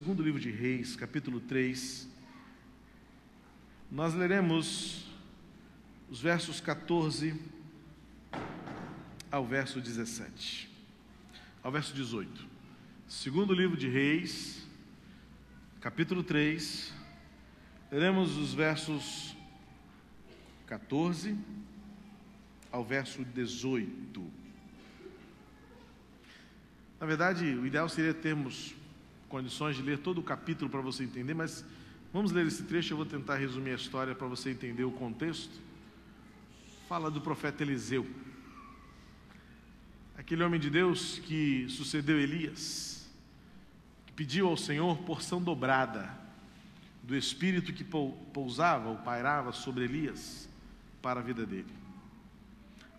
segundo livro de Reis, capítulo 3. Nós leremos os versos 14 ao verso 17, ao verso 18. Segundo livro de Reis, capítulo 3, leremos os versos 14 ao verso 18. Na verdade, o ideal seria termos condições de ler todo o capítulo para você entender, mas vamos ler esse trecho. Eu vou tentar resumir a história para você entender o contexto. Fala do profeta Eliseu, aquele homem de Deus que sucedeu Elias, que pediu ao Senhor porção dobrada do Espírito que pousava ou pairava sobre Elias para a vida dele.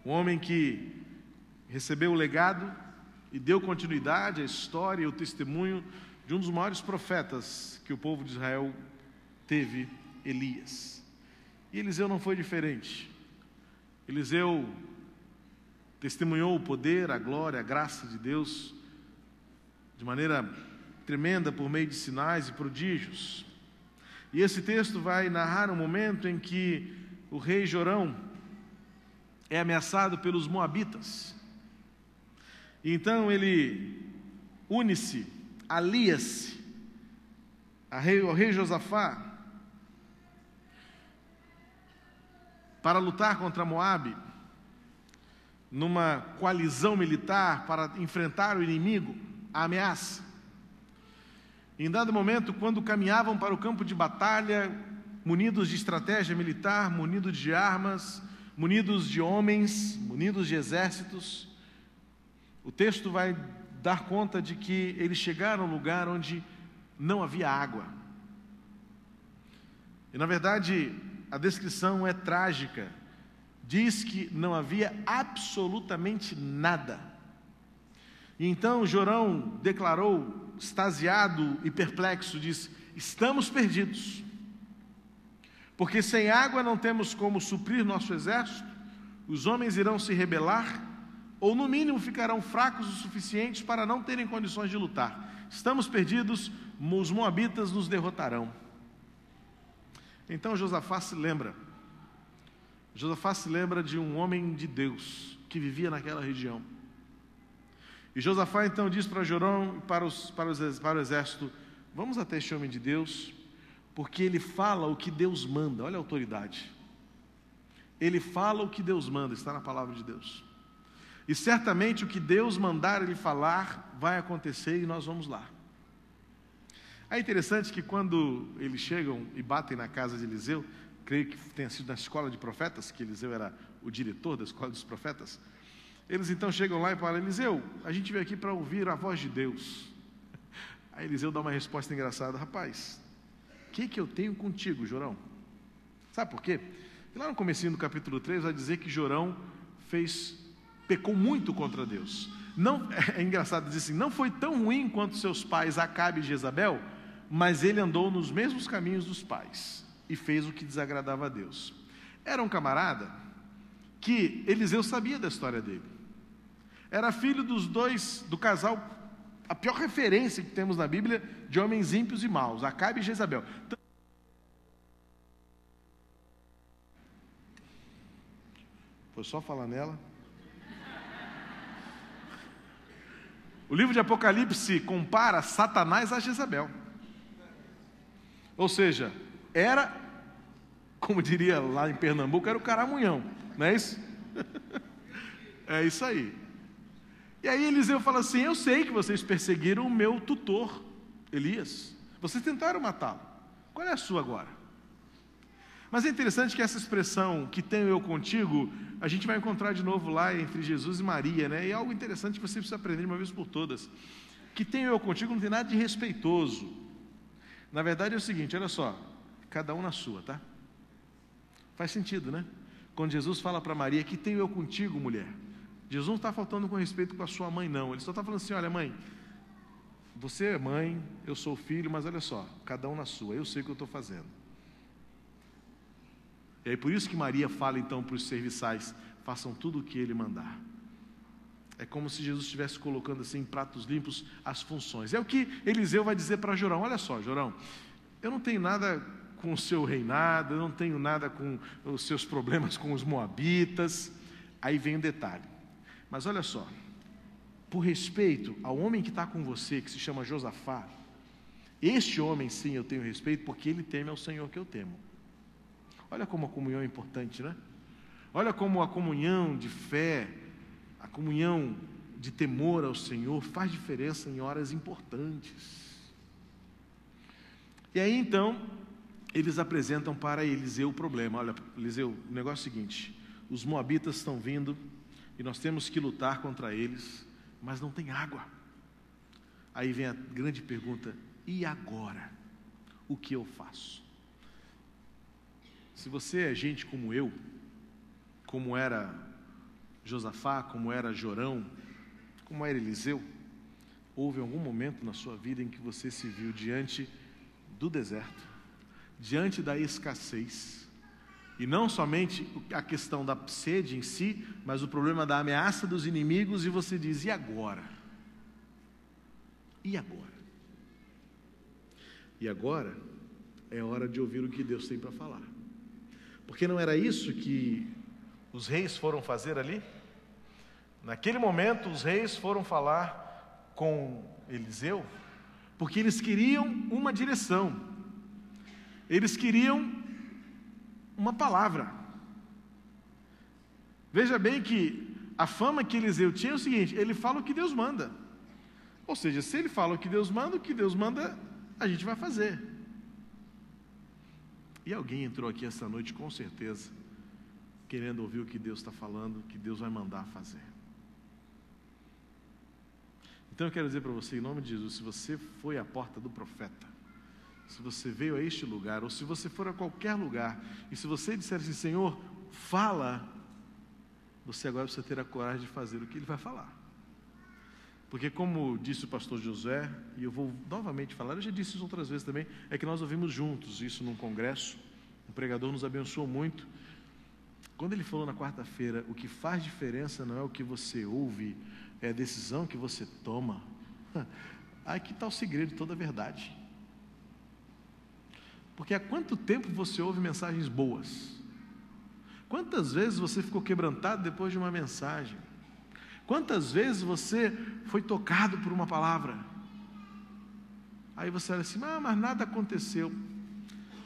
Um homem que recebeu o legado e deu continuidade à história e ao testemunho de um dos maiores profetas que o povo de Israel teve, Elias. E Eliseu não foi diferente. Eliseu testemunhou o poder, a glória, a graça de Deus de maneira tremenda por meio de sinais e prodígios. E esse texto vai narrar um momento em que o rei Jorão é ameaçado pelos moabitas. E então ele une-se, alia-se ao rei Josafá para lutar contra Moabe, numa coalizão militar para enfrentar o inimigo, a ameaça. Em dado momento, quando caminhavam para o campo de batalha, munidos de estratégia militar, munidos de armas, munidos de homens, munidos de exércitos, o texto vai dar conta de que eles chegaram a um lugar onde não havia água. E na verdade, a descrição é trágica. Diz que não havia absolutamente nada. E então Jorão declarou, extasiado e perplexo, diz: estamos perdidos, porque sem água não temos como suprir nosso exército, os homens irão se rebelar, ou no mínimo ficarão fracos o suficiente para não terem condições de lutar. Estamos perdidos, os moabitas nos derrotarão. Então Josafá se lembra de um homem de Deus que vivia naquela região. E Josafá então diz para Jorão e para o exército: vamos até este homem de Deus, porque ele fala o que Deus manda. Olha a autoridade. Ele fala o que Deus manda, está na palavra de Deus. E certamente o que Deus mandar ele falar vai acontecer e nós vamos lá. É interessante que quando eles chegam e batem na casa de Eliseu, creio que tenha sido na escola de profetas, que Eliseu era o diretor da escola dos profetas, eles então chegam lá e falam: Eliseu, a gente veio aqui para ouvir a voz de Deus. Aí Eliseu dá uma resposta engraçada: rapaz, o que eu tenho contigo, Jorão? Sabe por quê? Lá no comecinho do capítulo 3 vai dizer que Jorão pecou muito contra Deus. Não, é engraçado dizer assim, não foi tão ruim quanto seus pais Acabe e Jezabel, mas ele andou nos mesmos caminhos dos pais e fez o que desagradava a Deus. Era um camarada que Eliseu sabia da história dele. Era filho do casal, a pior referência que temos na Bíblia de homens ímpios e maus, Acabe e Jezabel. Foi só falar nela. O livro de Apocalipse compara Satanás a Jezabel. Ou seja, era, como diria lá em Pernambuco, era o caramunhão, não é isso? É isso aí. E aí Eliseu fala assim: eu sei que vocês perseguiram o meu tutor, Elias. Vocês tentaram matá-lo. Qual é a sua agora? Mas é interessante que essa expressão, que tenho eu contigo, a gente vai encontrar de novo lá entre Jesus e Maria, né? E é algo interessante que você precisa aprender de uma vez por todas. Que tenho eu contigo não tem nada de respeitoso. Na verdade é o seguinte, olha só, cada um na sua, tá? Faz sentido, né? Quando Jesus fala para Maria: que tenho eu contigo, mulher? Jesus não está faltando com respeito com a sua mãe, não. Ele só está falando assim: olha, mãe, você é mãe, eu sou filho, mas olha só, cada um na sua, eu sei o que eu estou fazendo. E aí por isso que Maria fala então para os serviçais: façam tudo o que ele mandar. É como se Jesus estivesse colocando assim em pratos limpos as funções. É o que Eliseu vai dizer para Jorão: olha só, Jorão, eu não tenho nada com o seu reinado, eu não tenho nada com os seus problemas com os moabitas. Aí vem o detalhe. Mas olha só, por respeito ao homem que está com você, que se chama Josafá, este homem sim eu tenho respeito, porque ele teme ao Senhor que eu temo. Olha como a comunhão é importante, né? Olha como a comunhão de fé, a comunhão de temor ao Senhor faz diferença em horas importantes. E aí então, eles apresentam para Eliseu o problema. Olha, Eliseu, o negócio é o seguinte: os moabitas estão vindo e nós temos que lutar contra eles, mas não tem água. Aí vem a grande pergunta: e agora? O que eu faço? Se você é gente como eu, como era Josafá, como era Jorão, como era Eliseu, houve algum momento na sua vida em que você se viu diante do deserto, diante da escassez, e não somente a questão da sede em si, mas o problema da ameaça dos inimigos, e você diz: e agora? E agora? E agora é hora de ouvir o que Deus tem para falar. Porque não era isso que os reis foram fazer ali? Naquele momento, os reis foram falar com Eliseu, porque eles queriam uma direção, eles queriam uma palavra. Veja bem que a fama que Eliseu tinha é o seguinte: ele fala o que Deus manda. Ou seja, se ele fala o que Deus manda, a gente vai fazer. E alguém entrou aqui essa noite, com certeza, querendo ouvir o que Deus está falando, o que Deus vai mandar fazer. Então eu quero dizer para você, em nome de Jesus, se você foi à porta do profeta, se você veio a este lugar, ou se você for a qualquer lugar, e se você disser assim: Senhor, fala, você agora precisa ter a coragem de fazer o que Ele vai falar. Porque, como disse o pastor José, e eu vou novamente falar, eu já disse isso outras vezes também, é que nós ouvimos juntos isso num congresso, o pregador nos abençoou muito. Quando ele falou na quarta-feira: o que faz diferença não é o que você ouve, é a decisão que você toma. Aqui está o segredo de toda a verdade. Porque há quanto tempo você ouve mensagens boas? Quantas vezes você ficou quebrantado depois de uma mensagem? Quantas vezes você foi tocado por uma palavra? Aí você olha assim: mas nada aconteceu.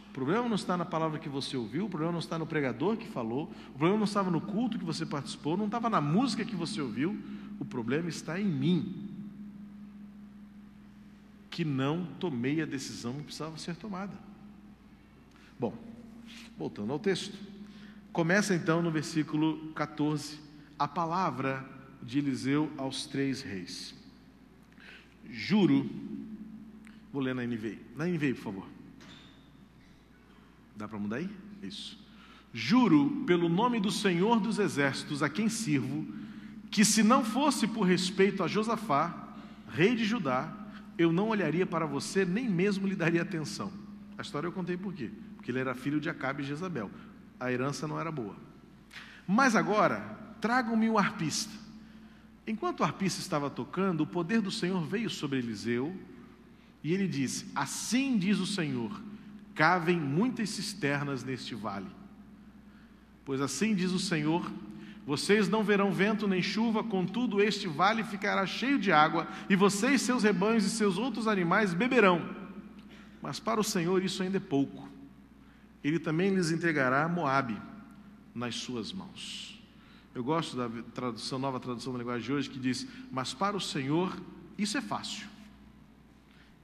O problema não está na palavra que você ouviu, o problema não está no pregador que falou, o problema não estava no culto que você participou, não estava na música que você ouviu, o problema está em mim, que não tomei a decisão que precisava ser tomada. Bom, voltando ao texto, começa então no versículo 14, a palavra de Eliseu aos 3 reis. Juro, vou ler na NVI, por favor. Dá para mudar aí? Isso. Juro pelo nome do Senhor dos Exércitos, a quem sirvo, que se não fosse por respeito a Josafá, rei de Judá, eu não olharia para você, nem mesmo lhe daria atenção. A história eu contei por quê? Porque ele era filho de Acabe e Jezabel. A herança não era boa. Mas agora, tragam-me o arpista. Enquanto o arpista estava tocando, o poder do Senhor veio sobre Eliseu, e ele disse: assim diz o Senhor, cavem muitas cisternas neste vale. Pois assim diz o Senhor, vocês não verão vento nem chuva, contudo este vale ficará cheio de água, e vocês, seus rebanhos e seus outros animais beberão. Mas para o Senhor isso ainda é pouco. Ele também lhes entregará Moabe nas suas mãos. Eu gosto da tradução, nova tradução da linguagem de hoje, que diz: mas para o Senhor isso é fácil.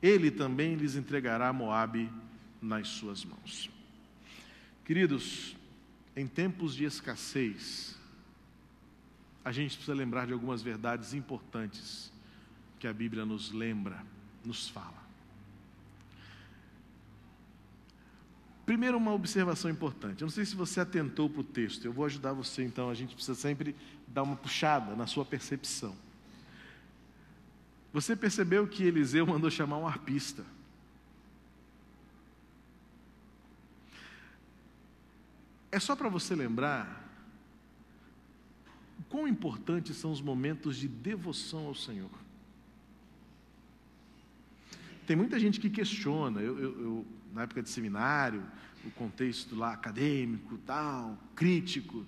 Ele também lhes entregará Moabe nas suas mãos. Queridos, em tempos de escassez, a gente precisa lembrar de algumas verdades importantes que a Bíblia nos lembra, nos fala. Primeiro, uma observação importante. Eu não sei se você atentou para o texto, eu vou ajudar você, então a gente precisa sempre dar uma puxada na sua percepção. Você percebeu que Eliseu mandou chamar um arpista? É só para você lembrar quão importantes são os momentos de devoção ao Senhor. Tem muita gente que questiona, eu na época de seminário, o contexto lá acadêmico, tal, crítico,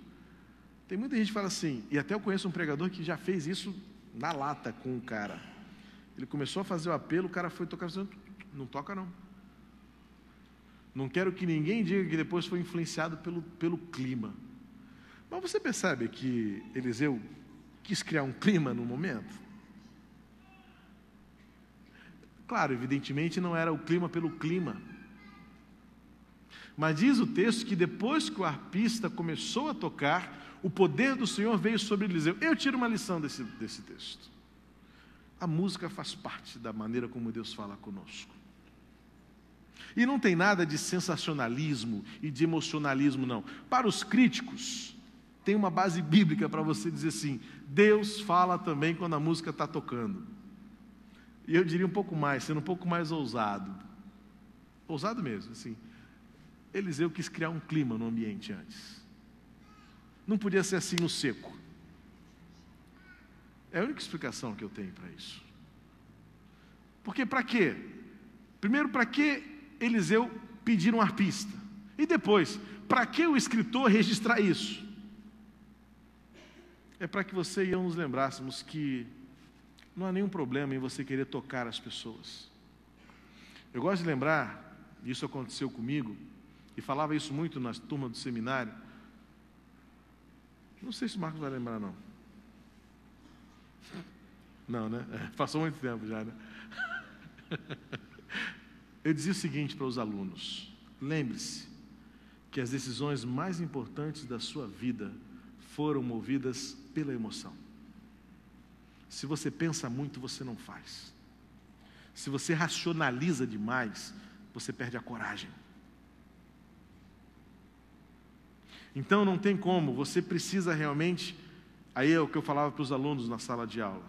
tem muita gente que fala assim, e até eu conheço um pregador que já fez isso na lata com o cara. Ele começou a fazer o apelo, o cara foi tocar, não toca não. Não quero que ninguém diga que depois foi influenciado pelo clima. Mas você percebe que Eliseu quis criar um clima no momento? Claro, evidentemente não era o clima pelo clima. Mas diz o texto que depois que o arpista começou a tocar, o poder do Senhor veio sobre Eliseu. Eu tiro uma lição desse texto. A música faz parte da maneira como Deus fala conosco. E não tem nada de sensacionalismo e de emocionalismo, não. Para os críticos, tem uma base bíblica para você dizer assim, Deus fala também quando a música está tocando. E eu diria um pouco mais, sendo um pouco mais ousado. Ousado mesmo, assim. Eliseu quis criar um clima no ambiente antes. Não podia ser assim no seco. É a única explicação que eu tenho para isso. Porque para quê? Primeiro, para que Eliseu pedir um arpista? E depois, para que o escritor registrar isso? É para que você e eu nos lembrássemos que não há nenhum problema em você querer tocar as pessoas. Eu gosto de lembrar, isso aconteceu comigo, e falava isso muito na turma do seminário. Não sei se o Marcos vai lembrar, não. Não, né? Passou muito tempo já, né? Eu dizia o seguinte para os alunos: lembre-se que as decisões mais importantes da sua vida foram movidas pela emoção. Se você pensa muito, você não faz. Se você racionaliza demais, você perde a coragem. Então não tem como, você precisa realmente, aí é o que eu falava para os alunos na sala de aula,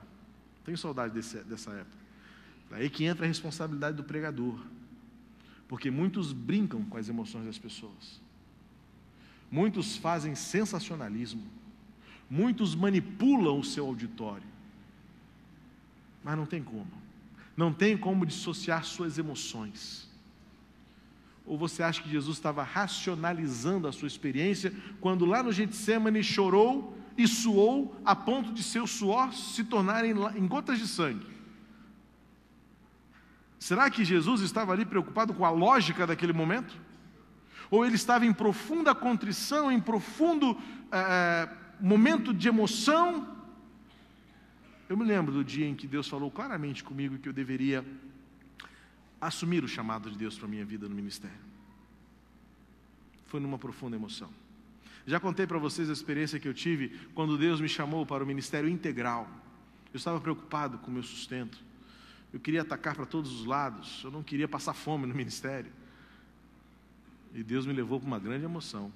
tenho saudade dessa época, aí que entra a responsabilidade do pregador, porque muitos brincam com as emoções das pessoas, muitos fazem sensacionalismo, muitos manipulam o seu auditório, mas não tem como dissociar suas emoções. Ou você acha que Jesus estava racionalizando a sua experiência, quando lá no Getsemane chorou e suou a ponto de seu suor se tornarem em gotas de sangue? Será que Jesus estava ali preocupado com a lógica daquele momento? Ou ele estava em profunda contrição, em profundo momento de emoção? Eu me lembro do dia em que Deus falou claramente comigo que eu deveria assumir o chamado de Deus para a minha vida no ministério. Foi numa profunda emoção. Já contei para vocês a experiência que eu tive quando Deus me chamou para o ministério integral. Eu estava preocupado com o meu sustento. Eu queria atacar para todos os lados. Eu não queria passar fome no ministério. E Deus me levou para uma grande emoção.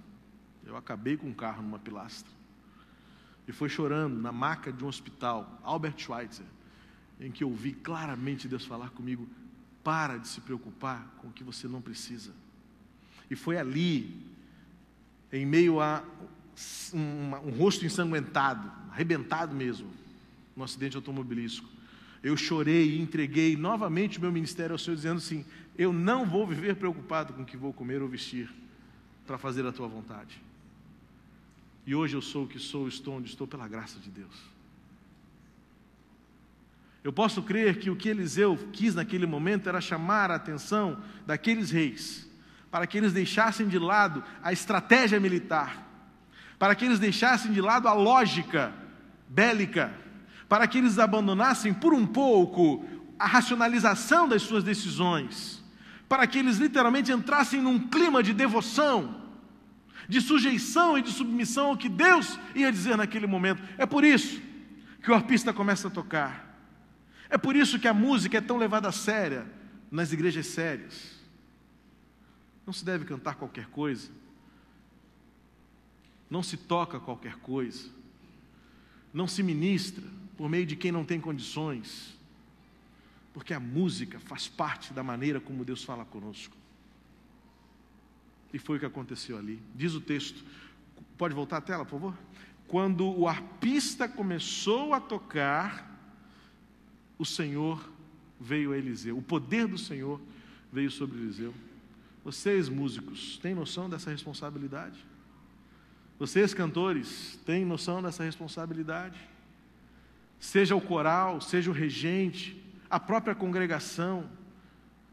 Eu acabei com um carro numa pilastra. E foi chorando na maca de um hospital, Albert Schweitzer, em que eu ouvi claramente Deus falar comigo: para de se preocupar com o que você não precisa. E foi ali, em meio a um rosto ensanguentado, arrebentado mesmo, no acidente automobilístico, eu chorei e entreguei novamente o meu ministério ao Senhor, dizendo assim: eu não vou viver preocupado com o que vou comer ou vestir, para fazer a tua vontade. E hoje eu sou o que sou, estou onde estou pela graça de Deus. Eu posso crer que o que Eliseu quis naquele momento era chamar a atenção daqueles reis, para que eles deixassem de lado a estratégia militar, para que eles deixassem de lado a lógica bélica, para que eles abandonassem por um pouco a racionalização das suas decisões, para que eles literalmente entrassem num clima de devoção, de sujeição e de submissão ao que Deus ia dizer naquele momento. É por isso que o arpista começa a tocar. É por isso que a música é tão levada a séria nas igrejas sérias. Não se deve cantar qualquer coisa. Não se toca qualquer coisa. Não se ministra por meio de quem não tem condições. Porque a música faz parte da maneira como Deus fala conosco. E foi o que aconteceu ali. Diz o texto, pode voltar a tela, por favor? quando o arpista começou a tocar, o Senhor veio a Eliseu. O poder do Senhor veio sobre Eliseu. Vocês, músicos, têm noção dessa responsabilidade? Vocês, cantores, têm noção dessa responsabilidade? Seja o coral, seja o regente, a própria congregação.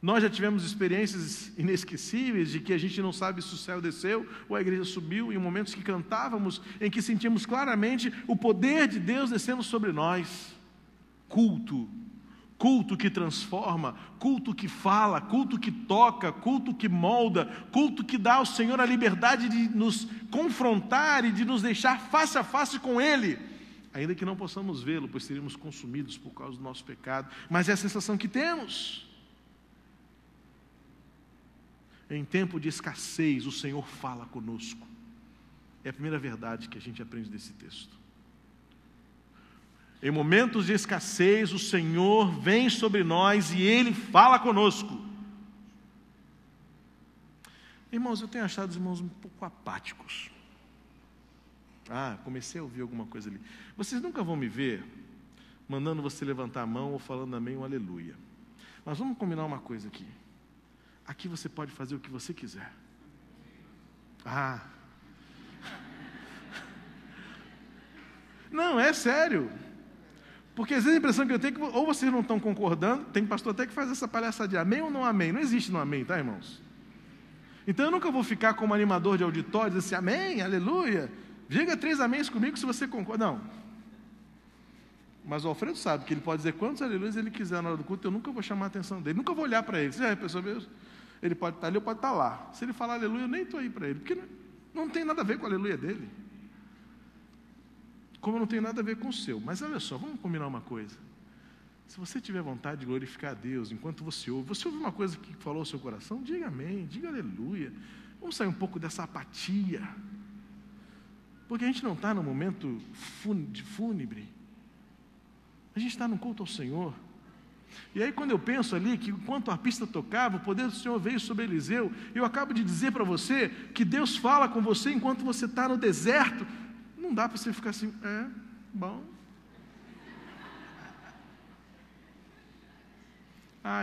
Nós já tivemos experiências inesquecíveis de que a gente não sabe se o céu desceu ou a igreja subiu, em momentos que cantávamos, em que sentimos claramente o poder de Deus descendo sobre nós. Culto que transforma, culto que fala, culto que toca, culto que molda, culto que dá ao Senhor a liberdade de nos confrontar e de nos deixar face a face com Ele, ainda que não possamos vê-lo, pois seríamos consumidos por causa do nosso pecado, mas é a sensação que temos. Em tempo de escassez, o Senhor fala conosco. É a primeira verdade que a gente aprende desse texto. Em momentos de escassez, o Senhor vem sobre nós e Ele fala conosco. Irmãos, eu tenho achado os irmãos um pouco apáticos. Comecei a ouvir alguma coisa ali. Vocês nunca vão me ver mandando você levantar a mão ou falando amém ou aleluia. Mas vamos combinar uma coisa aqui. Aqui você pode fazer o que você quiser. Não, é sério. Porque às vezes a impressão que eu tenho é que ou vocês não estão concordando, tem pastor até que faz essa palhaçada de amém ou não amém. Não existe no amém, tá, irmãos? Então eu nunca vou ficar como animador de auditório, dizer assim, amém, aleluia. Diga 3 améns comigo se você concorda. Não. Mas o Alfredo sabe que ele pode dizer quantos aleluias ele quiser na hora do culto, eu nunca vou chamar a atenção dele, nunca vou olhar para ele. Você já percebeu? Ele pode estar ali ou pode estar lá. Se ele falar aleluia, eu nem estou aí para ele, porque não tem nada a ver com a aleluia dele. Como não tem nada a ver com o seu. Mas olha só, vamos combinar uma coisa. Se você tiver vontade de glorificar a Deus enquanto você ouve uma coisa que falou ao seu coração, diga amém, diga aleluia. Vamos sair um pouco dessa apatia. Porque a gente não está no momento fúnebre. A gente está no culto ao Senhor. E aí quando eu penso ali que enquanto o arpista tocava, o poder do Senhor veio sobre Eliseu, eu acabo de dizer para você que Deus fala com você enquanto você está no deserto. Não dá para você ficar assim, bom.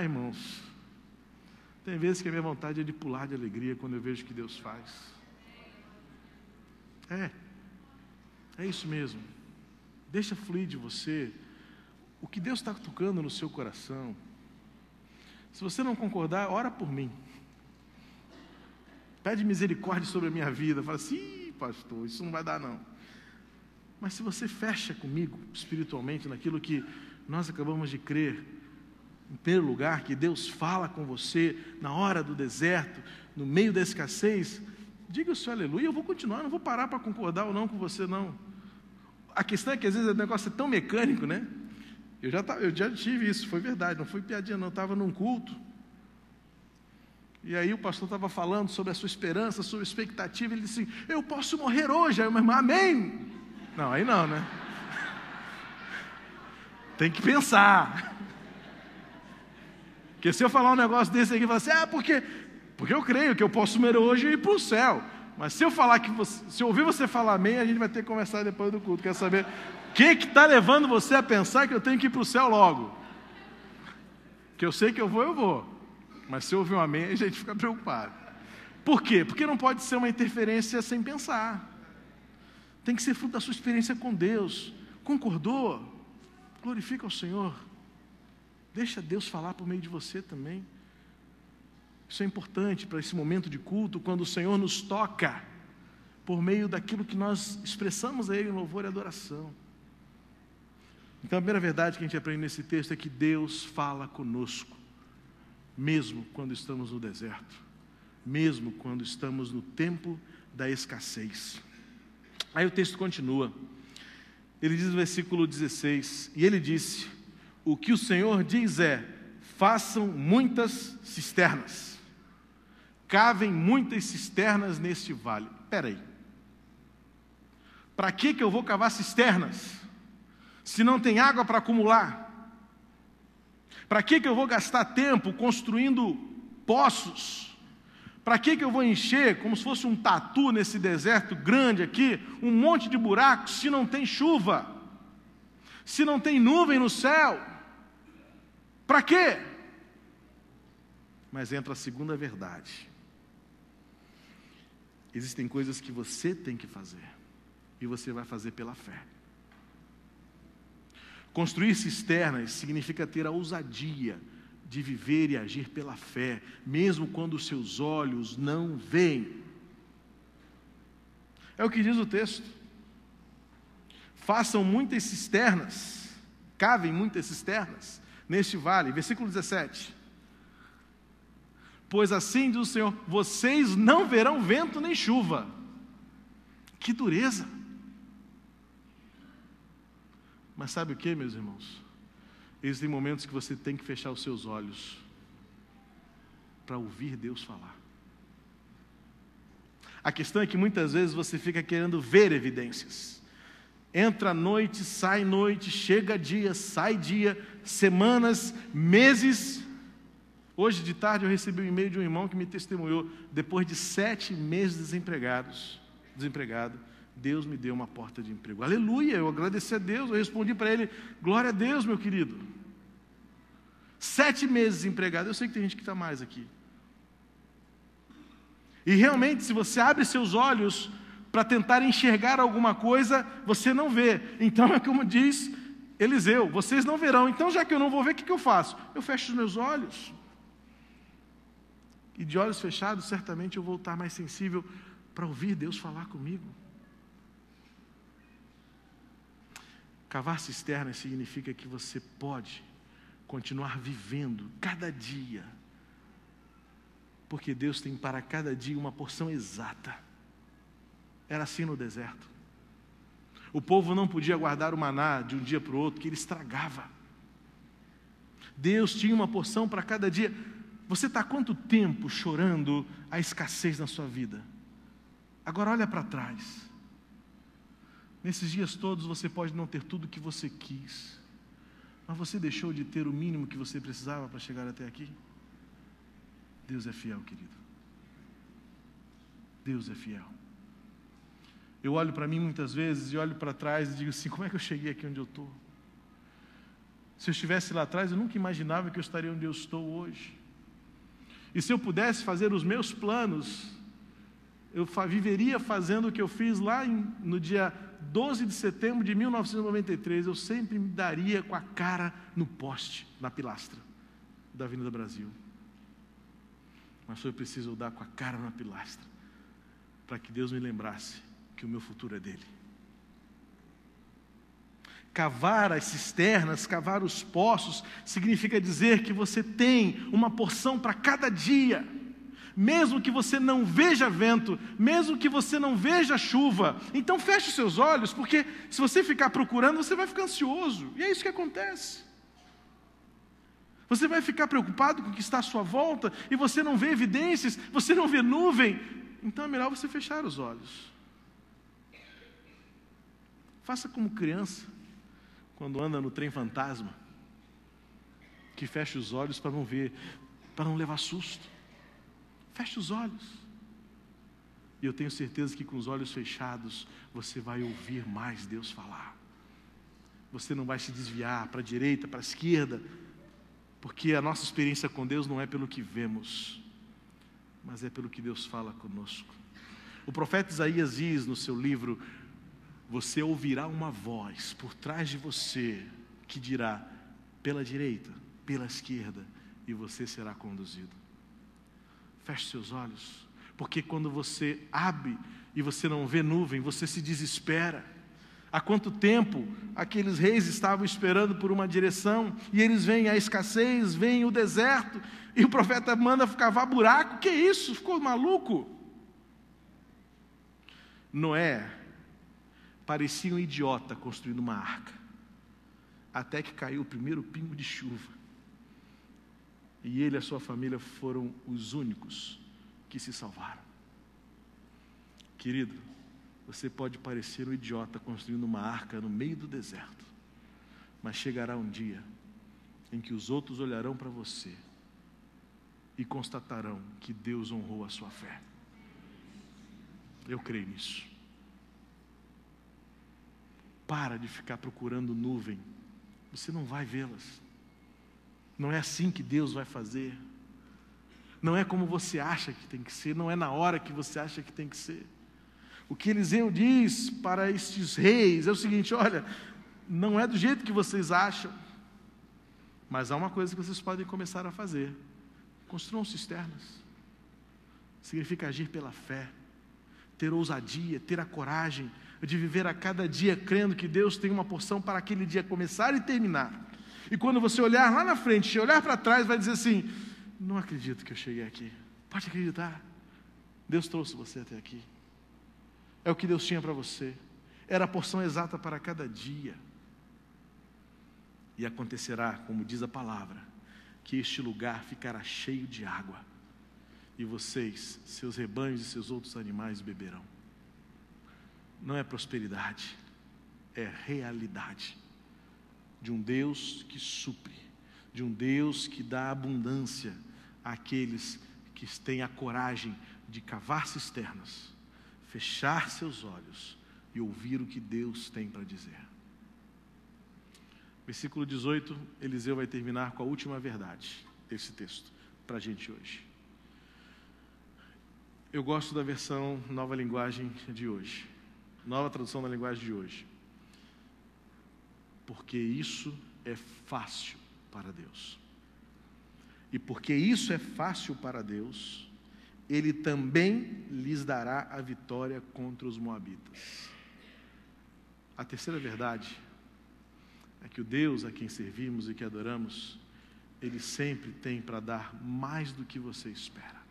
Irmãos, tem vezes que a minha vontade é de pular de alegria quando eu vejo o que Deus faz. É isso mesmo. Deixa fluir de você o que Deus está tocando no seu coração. Se você não concordar, ora por mim. Pede misericórdia sobre a minha vida. Fala assim, pastor, isso não vai dar não. Mas se você fecha comigo espiritualmente naquilo que nós acabamos de crer, em primeiro lugar, que Deus fala com você na hora do deserto, no meio da escassez, diga o seu aleluia, eu vou continuar, não vou parar para concordar ou não com você não. A questão é que às vezes o negócio é tão mecânico, né? Eu já tive isso, foi verdade, não foi piadinha não, eu estava num culto, e aí o pastor estava falando sobre a sua esperança, sua expectativa, ele disse, eu posso morrer hoje, aí eu irmão, amém. Não, aí não, né? Tem que pensar. Porque se eu falar um negócio desse aqui, você fala assim, porque eu creio que eu posso morrer hoje e ir para o céu. Mas se eu falar se eu ouvir você falar amém, a gente vai ter que conversar depois do culto. Quer saber o que está levando você a pensar que eu tenho que ir para o céu logo? Que eu sei que eu vou. Mas se eu ouvir um amém, a gente fica preocupado. Por quê? Porque não pode ser uma interferência sem pensar. Tem que ser fruto da sua experiência com Deus. Concordou? Glorifica o Senhor. Deixa Deus falar por meio de você também. Isso é importante para esse momento de culto, quando o Senhor nos toca, por meio daquilo que nós expressamos a Ele em louvor e adoração. Então a primeira verdade que a gente aprende nesse texto é que Deus fala conosco, mesmo quando estamos no deserto, mesmo quando estamos no tempo da escassez. Aí o texto continua, ele diz no versículo 16, e ele disse, o que o Senhor diz é, façam muitas cisternas, cavem muitas cisternas neste vale. Espera aí, para que eu vou cavar cisternas, se não tem água para acumular? Para que eu vou gastar tempo construindo poços, Para que eu vou encher, como se fosse um tatu nesse deserto grande aqui, um monte de buracos, se não tem chuva? Se não tem nuvem no céu? Para quê? Mas entra a segunda verdade. Existem coisas que você tem que fazer, e você vai fazer pela fé. Construir cisternas significa ter a ousadia de viver e agir pela fé, mesmo quando os seus olhos não veem. É o que diz o texto. Façam muitas cisternas, cavem muitas cisternas neste vale. Versículo 17. Pois assim diz o Senhor, vocês não verão vento nem chuva. Que dureza! Mas sabe o que, meus irmãos? Existem momentos que você tem que fechar os seus olhos para ouvir Deus falar. A questão é que muitas vezes você fica querendo ver evidências. Entra noite, sai noite, chega dia, sai dia, semanas, meses. Hoje de tarde eu recebi um e-mail de um irmão que me testemunhou, depois de 7 meses desempregado, Deus me deu uma porta de emprego. Aleluia, eu agradeci a Deus, eu respondi para ele, glória a Deus, meu querido. 7 meses desempregado, eu sei que tem gente que está mais aqui. E realmente, se você abre seus olhos para tentar enxergar alguma coisa, você não vê. Então é como diz Eliseu, vocês não verão. Então já que eu não vou ver, o que eu faço? Eu fecho os meus olhos. E de olhos fechados, certamente eu vou estar mais sensível para ouvir Deus falar comigo. Cavar cisternas significa que você pode continuar vivendo cada dia, porque Deus tem para cada dia uma porção exata. Era assim no deserto. O povo não podia guardar o maná de um dia para o outro, que ele estragava. Deus tinha uma porção para cada dia. Você está há quanto tempo chorando a escassez na sua vida? Agora olha para trás. Nesses dias todos você pode não ter tudo o que você quis, mas você deixou de ter o mínimo que você precisava para chegar até aqui? Deus é fiel, querido. Deus é fiel. Eu olho para mim muitas vezes e olho para trás e digo assim, como é que eu cheguei aqui onde eu estou? Se eu estivesse lá atrás, eu nunca imaginava que eu estaria onde eu estou hoje. E se eu pudesse fazer os meus planos, eu viveria fazendo o que eu fiz lá no dia 12 de setembro de 1993, eu sempre me daria com a cara no poste, na pilastra da Avenida Brasil. Mas foi preciso eu dar com a cara na pilastra, para que Deus me lembrasse que o meu futuro é dele. Cavar as cisternas, cavar os poços, significa dizer que você tem uma porção para cada dia. Mesmo que você não veja vento, mesmo que você não veja chuva, então feche os seus olhos, porque se você ficar procurando, você vai ficar ansioso, e é isso que acontece. Você vai ficar preocupado com o que está à sua volta, e você não vê evidências, você não vê nuvem, então é melhor você fechar os olhos. Faça como criança, quando anda no trem fantasma, que fecha os olhos para não ver, para não levar susto. Feche os olhos. E eu tenho certeza que com os olhos fechados, você vai ouvir mais Deus falar. Você não vai se desviar para a direita, para a esquerda, porque a nossa experiência com Deus não é pelo que vemos, mas é pelo que Deus fala conosco. O profeta Isaías diz no seu livro, você ouvirá uma voz por trás de você, que dirá, pela direita, pela esquerda, e você será conduzido. Feche seus olhos, porque quando você abre e você não vê nuvem, você se desespera. Há quanto tempo aqueles reis estavam esperando por uma direção, e eles veem a escassez, veem o deserto, e o profeta manda cavar buraco. Que isso? Ficou maluco? Noé parecia um idiota construindo uma arca, até que caiu o primeiro pingo de chuva. E ele e a sua família foram os únicos que se salvaram. Querido, você pode parecer um idiota construindo uma arca no meio do deserto, mas chegará um dia em que os outros olharão para você e constatarão que Deus honrou a sua fé. Eu creio nisso. Para de ficar procurando nuvem, você não vai vê-las. Não é assim que Deus vai fazer. Não é como você acha que tem que ser, não é na hora que você acha que tem que ser. O que Eliseu diz para estes reis é o seguinte: olha, não é do jeito que vocês acham, mas há uma coisa que vocês podem começar a fazer: construam cisternas. Significa agir pela fé, ter ousadia, ter a coragem de viver a cada dia crendo que Deus tem uma porção para aquele dia começar e terminar. E quando você olhar lá na frente, olhar para trás, vai dizer assim: não acredito que eu cheguei aqui. Pode acreditar, Deus trouxe você até aqui. É o que Deus tinha para você. Era a porção exata para cada dia. E acontecerá, como diz a palavra, que este lugar ficará cheio de água, e vocês, seus rebanhos e seus outros animais beberão. Não é prosperidade, é realidade de um Deus que supre, de um Deus que dá abundância àqueles que têm a coragem de cavar cisternas, fechar seus olhos e ouvir o que Deus tem para dizer. Versículo 18, Eliseu vai terminar com a última verdade desse texto para a gente hoje. Eu gosto da versão Nova Linguagem de hoje, Nova Tradução da Linguagem de hoje, porque isso é fácil para Deus. E porque isso é fácil para Deus, Ele também lhes dará a vitória contra os moabitas. A terceira verdade é que o Deus a quem servimos e que adoramos, Ele sempre tem para dar mais do que você espera.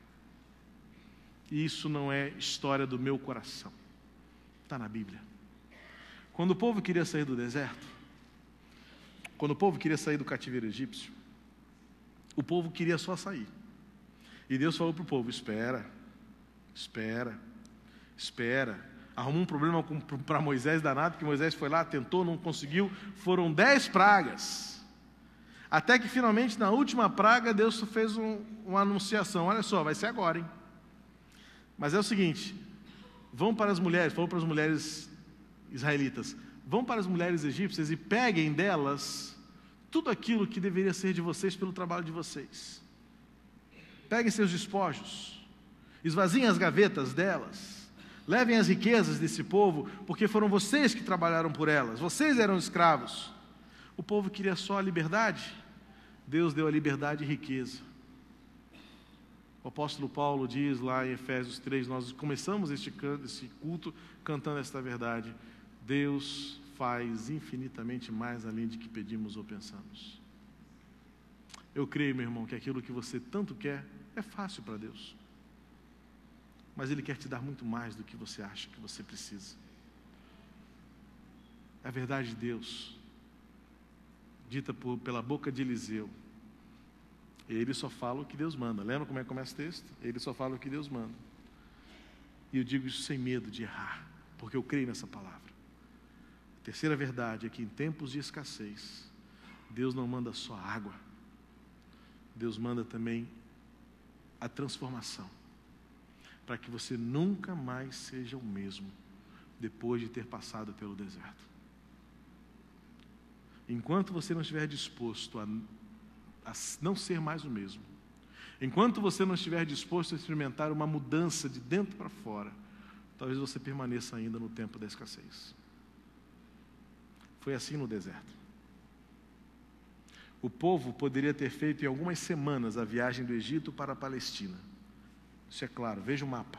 E isso não é história do meu coração, está na Bíblia. Quando o povo queria sair do deserto, quando o povo queria sair do cativeiro egípcio, o povo queria só sair. E Deus falou para o povo: espera. Arrumou um problema para Moisés danado, que Moisés foi lá, tentou, não conseguiu. Foram 10 pragas. Até que finalmente, na última praga, Deus fez uma anunciação: olha só, vai ser agora, hein? Mas é o seguinte: vão para as mulheres, falou para as mulheres israelitas, vão para as mulheres egípcias e peguem delas tudo aquilo que deveria ser de vocês pelo trabalho de vocês. Peguem seus despojos, esvaziem as gavetas delas, levem as riquezas desse povo, porque foram vocês que trabalharam por elas, vocês eram escravos. O povo queria só a liberdade, Deus deu a liberdade e riqueza. O apóstolo Paulo diz lá em Efésios 3, nós começamos esse culto cantando esta verdade: Deus faz infinitamente mais além de que pedimos ou pensamos. Eu creio, meu irmão, que aquilo que você tanto quer é fácil para Deus, mas Ele quer te dar muito mais do que você acha que você precisa. A verdade de Deus, dita pela boca de Eliseu, ele só fala o que Deus manda. Lembra como é que começa o texto? Ele só fala o que Deus manda. E eu digo isso sem medo de errar, porque eu creio nessa palavra. A terceira verdade é que em tempos de escassez, Deus não manda só água, Deus manda também a transformação, para que você nunca mais seja o mesmo depois de ter passado pelo deserto. Enquanto você não estiver disposto a não ser mais o mesmo, enquanto você não estiver disposto a experimentar uma mudança de dentro para fora, talvez você permaneça ainda no tempo da escassez. Foi assim no deserto. O povo poderia ter feito em algumas semanas a viagem do Egito para a Palestina. Isso é claro, veja o mapa.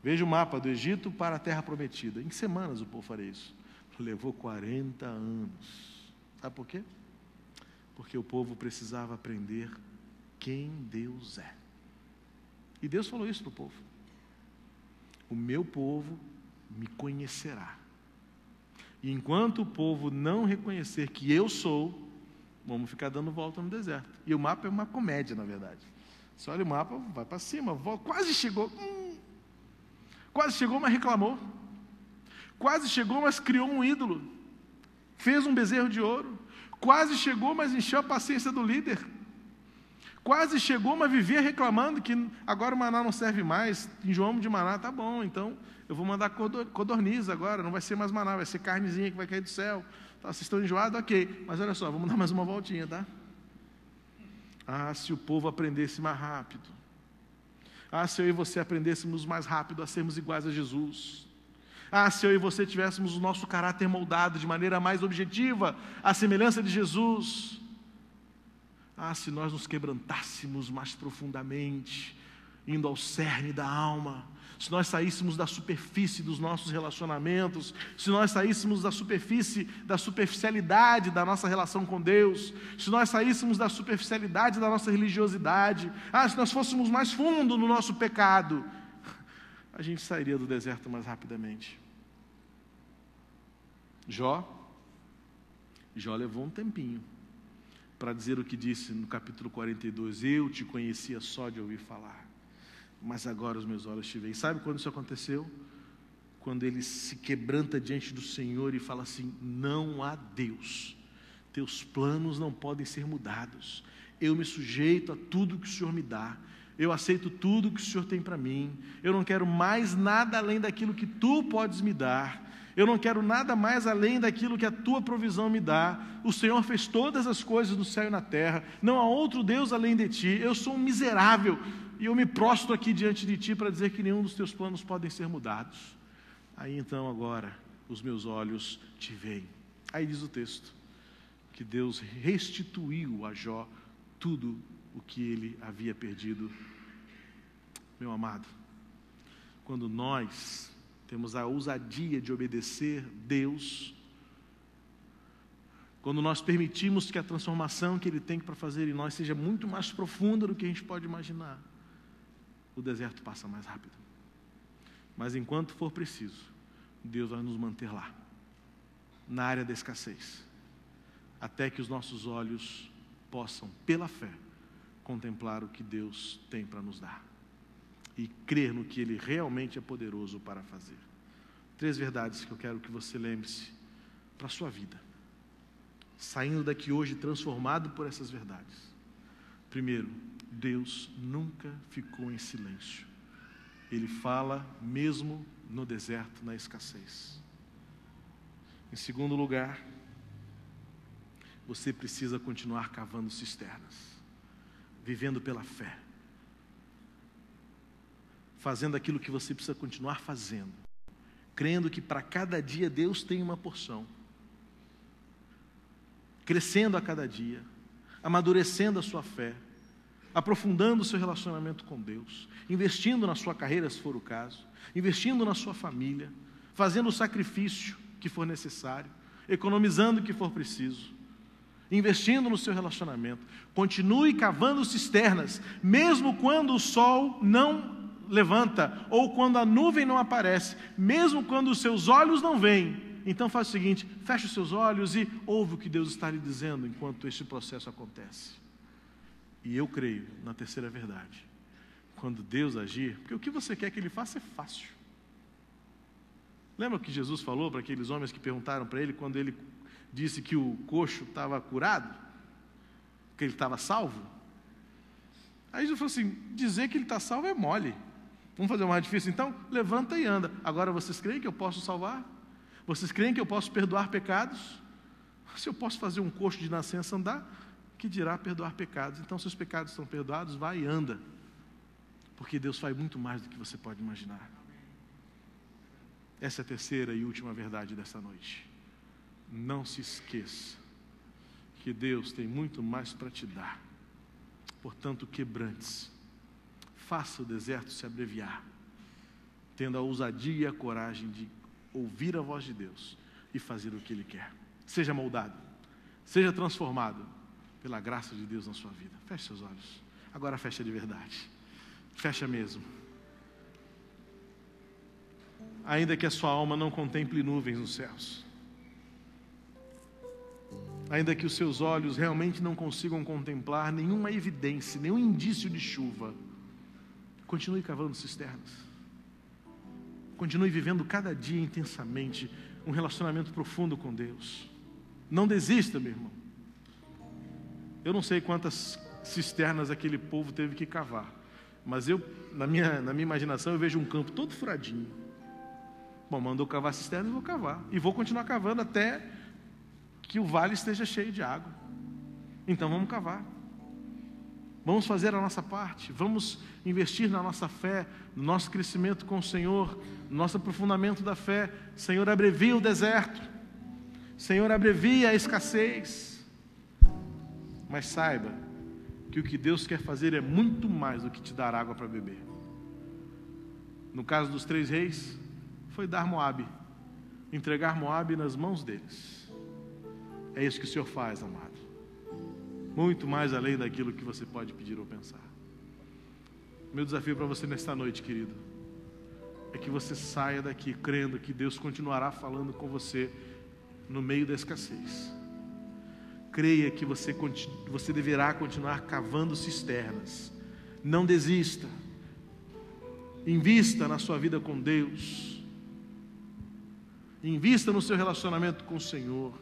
Veja o mapa do Egito para a Terra Prometida. Em semanas o povo faria isso. Levou 40 anos. Sabe por quê? Porque o povo precisava aprender quem Deus é. E Deus falou isso para o povo: o meu povo me conhecerá. E enquanto o povo não reconhecer que eu sou, vamos ficar dando volta no deserto. E o mapa é uma comédia, na verdade. Você olha o mapa, vai para cima, volta, quase chegou, mas reclamou. Quase chegou, mas criou um ídolo. Fez um bezerro de ouro. Quase chegou, mas encheu a paciência do líder. quase chegou, mas vivia reclamando que agora o maná não serve mais, enjoamos de maná, tá bom, então eu vou mandar codorniz agora, não vai ser mais maná, vai ser carnezinha que vai cair do céu. Tá, vocês estão enjoados? Ok, mas olha só, vamos dar mais uma voltinha, tá? Ah, se o povo aprendesse mais rápido. Ah, se eu e você aprendêssemos mais rápido a sermos iguais a Jesus. Ah, se eu e você tivéssemos o nosso caráter moldado de maneira mais objetiva, à semelhança de Jesus. Ah, se nós nos quebrantássemos mais profundamente, indo ao cerne da alma, se nós saíssemos da superfície dos nossos relacionamentos, se nós saíssemos da superfície, da superficialidade da nossa relação com Deus, se nós saíssemos da superficialidade da nossa religiosidade, se nós fôssemos mais fundo no nosso pecado, a gente sairia do deserto mais rapidamente. Jó levou um tempinho para dizer o que disse no capítulo 42, eu te conhecia só de ouvir falar, mas agora os meus olhos te veem. Sabe quando isso aconteceu? Quando ele se quebranta diante do Senhor e fala assim, não há Deus, teus planos não podem ser mudados, eu me sujeito a tudo que o Senhor me dá, eu aceito tudo que o Senhor tem para mim, eu não quero mais nada além daquilo que tu podes me dar, eu não quero nada mais além daquilo que a tua provisão me dá. O Senhor fez todas as coisas no céu e na terra, não há outro Deus além de ti, eu sou um miserável, e eu me prostro aqui diante de ti para dizer que nenhum dos teus planos podem ser mudados. Aí então agora os meus olhos te veem. Aí diz o texto, que Deus restituiu a Jó tudo o que ele havia perdido. Meu amado, quando nós temos a ousadia de obedecer Deus, quando nós permitimos que a transformação que Ele tem para fazer em nós seja muito mais profunda do que a gente pode imaginar, o deserto passa mais rápido. Mas enquanto for preciso, Deus vai nos manter lá, na área da escassez, até que os nossos olhos possam, pela fé, contemplar o que Deus tem para nos dar e crer no que Ele realmente é poderoso para fazer. 3 verdades que eu quero que você lembre-se para a sua vida, saindo daqui hoje transformado por essas verdades. Primeiro, Deus nunca ficou em silêncio. Ele fala mesmo no deserto, na escassez. Em segundo lugar, você precisa continuar cavando cisternas, vivendo pela fé, fazendo aquilo que você precisa continuar fazendo, crendo que para cada dia Deus tem uma porção, crescendo a cada dia, amadurecendo a sua fé, aprofundando o seu relacionamento com Deus, investindo na sua carreira, se for o caso, investindo na sua família, fazendo o sacrifício que for necessário, economizando o que for preciso, investindo no seu relacionamento. Continue cavando cisternas, mesmo quando o sol não levanta, ou quando a nuvem não aparece, mesmo quando os seus olhos não veem. Então faz o seguinte, feche os seus olhos e ouve o que Deus está lhe dizendo enquanto este processo acontece. E eu creio na terceira verdade, quando Deus agir, porque o que você quer que Ele faça é fácil. Lembra o que Jesus falou para aqueles homens que perguntaram para Ele, quando Ele disse que o coxo estava curado, que ele estava salvo? Aí Jesus falou assim, dizer que ele está salvo é mole. Vamos fazer o mais difícil então? Levanta e anda. Agora vocês creem que eu posso salvar? Vocês creem que eu posso perdoar pecados? Se eu posso fazer um coxo de nascença andar, que dirá perdoar pecados? Então, se os pecados estão perdoados, vai e anda. Porque Deus faz muito mais do que você pode imaginar. Essa é a terceira e última verdade dessa noite. Não se esqueça que Deus tem muito mais para te dar. Portanto, quebrante-se. Faça o deserto se abreviar, tendo a ousadia e a coragem de ouvir a voz de Deus e fazer o que Ele quer. Seja moldado, seja transformado pela graça de Deus na sua vida. Feche seus olhos. Agora fecha de verdade. Fecha mesmo. Ainda que a sua alma não contemple nuvens nos céus, ainda que os seus olhos realmente não consigam contemplar nenhuma evidência, nenhum indício de chuva, continue cavando cisternas. Continue vivendo cada dia intensamente um relacionamento profundo com Deus. Não desista, meu irmão. Eu não sei quantas cisternas aquele povo teve que cavar. Mas eu, na minha imaginação, eu vejo um campo todo furadinho. Bom, mandou cavar cisternas, eu vou cavar. E vou continuar cavando até que o vale esteja cheio de água. Então vamos cavar. Vamos fazer a nossa parte. Vamos investir na nossa fé, no nosso crescimento com o Senhor, no nosso aprofundamento da fé. Senhor, abrevia o deserto. Senhor, abrevia a escassez. Mas saiba que o que Deus quer fazer é muito mais do que te dar água para beber. No caso dos 3 reis, foi dar Moabe, entregar Moabe nas mãos deles. É isso que o Senhor faz, amado. Muito mais além daquilo que você pode pedir ou pensar. Meu desafio para você nesta noite, querido, é que você saia daqui crendo que Deus continuará falando com você no meio da escassez. Creia que você deverá continuar cavando cisternas. Não desista. Invista na sua vida com Deus. Invista no seu relacionamento com o Senhor.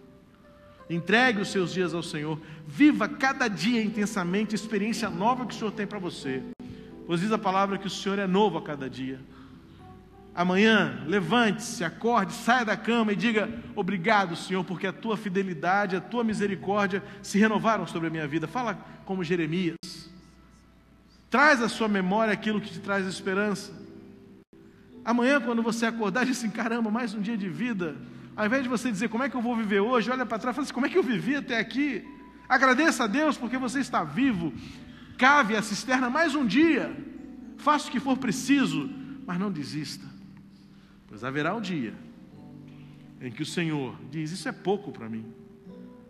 Entregue os seus dias ao Senhor. Viva cada dia intensamente a experiência nova que o Senhor tem para você. Pois diz a palavra que o Senhor é novo a cada dia. Amanhã, levante-se, acorde, saia da cama e diga: obrigado, Senhor, porque a tua fidelidade, a tua misericórdia se renovaram sobre a minha vida. Fala como Jeremias. Traz à sua memória aquilo que te traz esperança. Amanhã, quando você acordar, diz assim: caramba, mais um dia de vida. Ao invés de você dizer como é que eu vou viver hoje, olha para trás e fala assim: como é que eu vivi até aqui? Agradeça a Deus porque você está vivo. Cave a cisterna mais um dia. Faça o que for preciso, mas não desista. Pois haverá um dia em que o Senhor diz: isso é pouco para mim.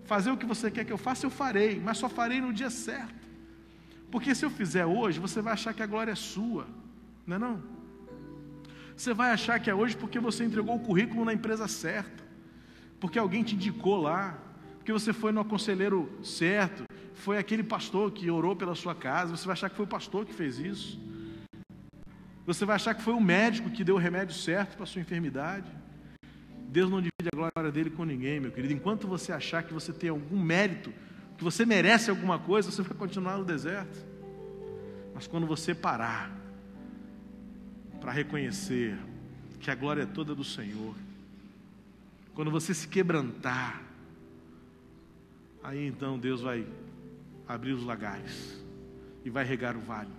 Fazer o que você quer que eu faça, eu farei, mas só farei no dia certo. Porque se eu fizer hoje, você vai achar que a glória é sua, não é não? Você vai achar que é hoje porque você entregou o currículo na empresa certa, porque alguém te indicou lá, porque você foi no conselheiro certo, foi aquele pastor que orou pela sua casa. Você vai achar que foi o pastor que fez isso. Você vai achar que foi o médico que deu o remédio certo para a sua enfermidade. Deus não divide a glória dele com ninguém, meu querido. Enquanto você achar que você tem algum mérito, que você merece alguma coisa, você vai continuar no deserto. Mas quando você parar para reconhecer que a glória é toda do Senhor, quando você se quebrantar, aí então Deus vai abrir os lagares e vai regar o vale.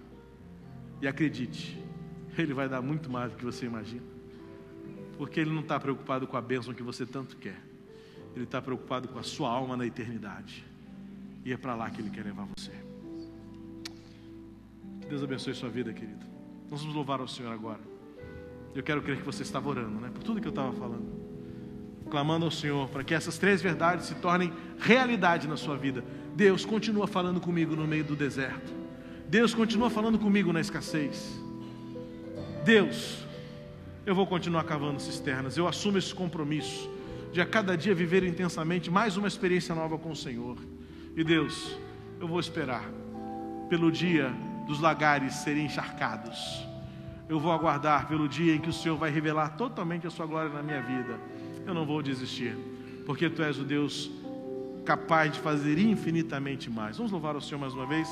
E acredite, Ele vai dar muito mais do que você imagina, porque Ele não está preocupado com a bênção que você tanto quer. Ele está preocupado com a sua alma na eternidade, e é para lá que Ele quer levar você. Que Deus abençoe sua vida, querido. Nós vamos louvar ao Senhor agora. Eu quero crer que você estava orando, né? Por tudo que eu estava falando, clamando ao Senhor para que essas 3 verdades se tornem realidade na sua vida. Deus continua falando comigo no meio do deserto. Deus continua falando comigo na escassez. Deus, eu vou continuar cavando cisternas. Eu assumo esse compromisso de a cada dia viver intensamente mais uma experiência nova com o Senhor. E Deus, eu vou esperar pelo dia dos lagares serem encharcados. Eu vou aguardar pelo dia em que o Senhor vai revelar totalmente a sua glória na minha vida. Eu não vou desistir, porque Tu és o Deus capaz de fazer infinitamente mais. Vamos louvar o Senhor mais uma vez?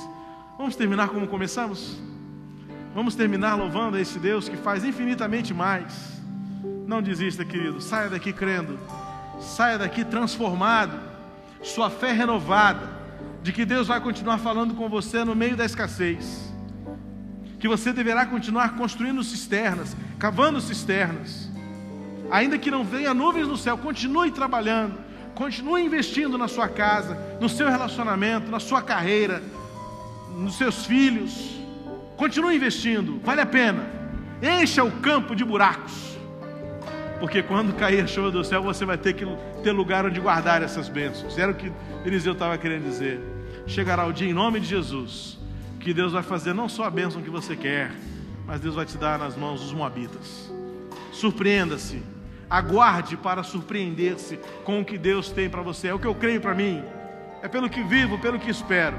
Vamos terminar como começamos? Vamos terminar louvando a esse Deus que faz infinitamente mais. Não desista, querido. Saia daqui crendo. Saia daqui transformado. Sua fé renovada de que Deus vai continuar falando com você no meio da escassez, que você deverá continuar construindo cisternas, cavando cisternas, ainda que não venha nuvens no céu. Continue trabalhando, continue investindo na sua casa, no seu relacionamento, na sua carreira, nos seus filhos. Continue investindo, vale a pena. Encha o campo de buracos, porque quando cair a chuva do céu, você vai ter que ter lugar onde guardar essas bênçãos. Era o que Eliseu estava querendo dizer. Chegará o dia, em nome de Jesus, que Deus vai fazer não só a bênção que você quer, mas Deus vai te dar nas mãos os moabitas. Surpreenda-se, aguarde para surpreender-se com o que Deus tem para você. É o que eu creio para mim, é pelo que vivo, pelo que espero.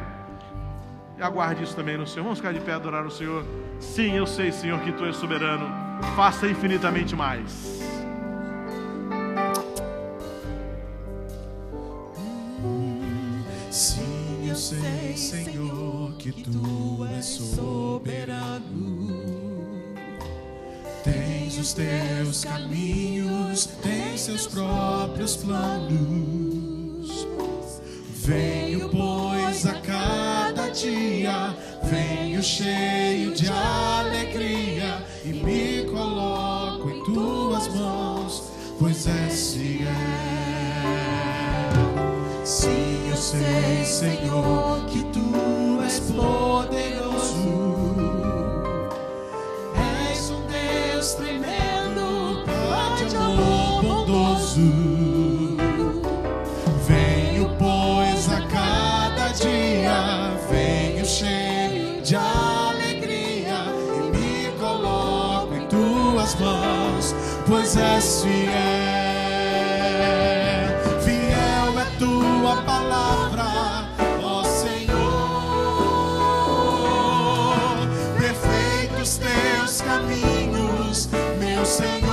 E aguarde isso também no Senhor. Vamos ficar de pé e adorar o Senhor. Sim, eu sei, Senhor, que Tu és soberano. Faça infinitamente mais. Sim, eu sei, Senhor, que tu és soberano. Tens os teus caminhos, tens seus próprios planos. Venho, pois, a cada dia, venho cheio de alegria e me coloco em tuas mãos, pois és fiel. Sim, eu sei, Senhor, que tu és poderoso. És um Deus tremendo, Pai de amor bondoso. Venho, pois, a cada dia, venho cheio de alegria e me coloco em tuas mãos, pois és fiel. Fiel é tua palavra, ó Senhor. Perfeitos teus caminhos, meu Senhor.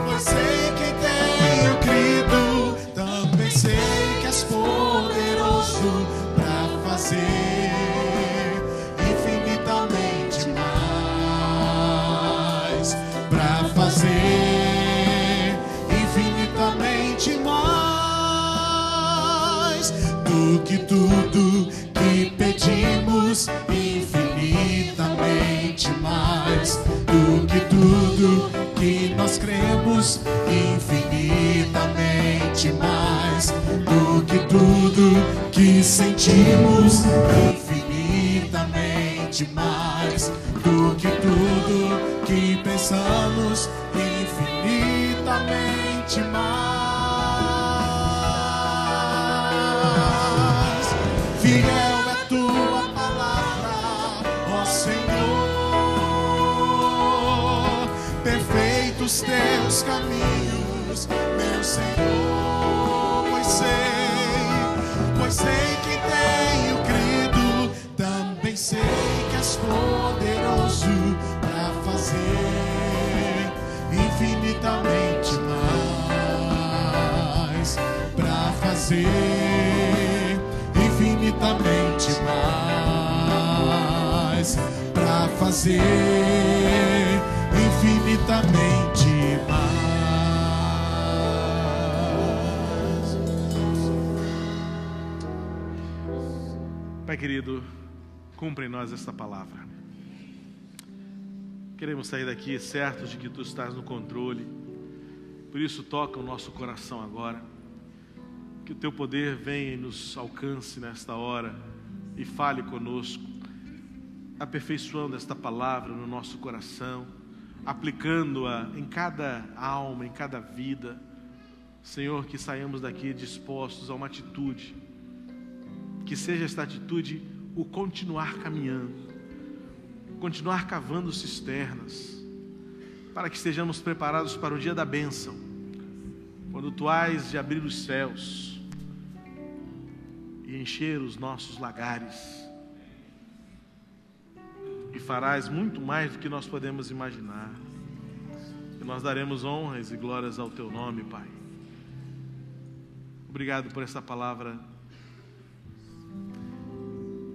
Pois sei que tenho crido, também sei que és poderoso para fazer infinitamente mais, para fazer infinitamente mais do que tudo que pedimos, infinitamente mais do que tudo que nós cremos, infinitamente mais do que tudo que sentimos, infinitamente mais do que tudo que pensamos, infinitamente mais. Fiel é tua palavra, ó Senhor. Perfeitos teus caminhos, meu Senhor. Pois sei que tenho crido, também sei que és poderoso para fazer infinitamente mais, para fazer infinitamente mais, para fazer infinitamente mais. Pai querido, cumpre em nós esta palavra. Queremos sair daqui certos de que tu estás no controle. Por isso toca o nosso coração agora. Que o teu poder venha e nos alcance nesta hora e fale conosco, aperfeiçoando esta palavra no nosso coração, aplicando-a em cada alma, em cada vida. Senhor, que saiamos daqui dispostos a uma atitude, que seja esta atitude o continuar caminhando, continuar cavando cisternas, para que estejamos preparados para o dia da bênção, quando tu hás de abrir os céus e encher os nossos lagares, e farás muito mais do que nós podemos imaginar, e nós daremos honras e glórias ao teu nome, Pai. Obrigado por essa palavra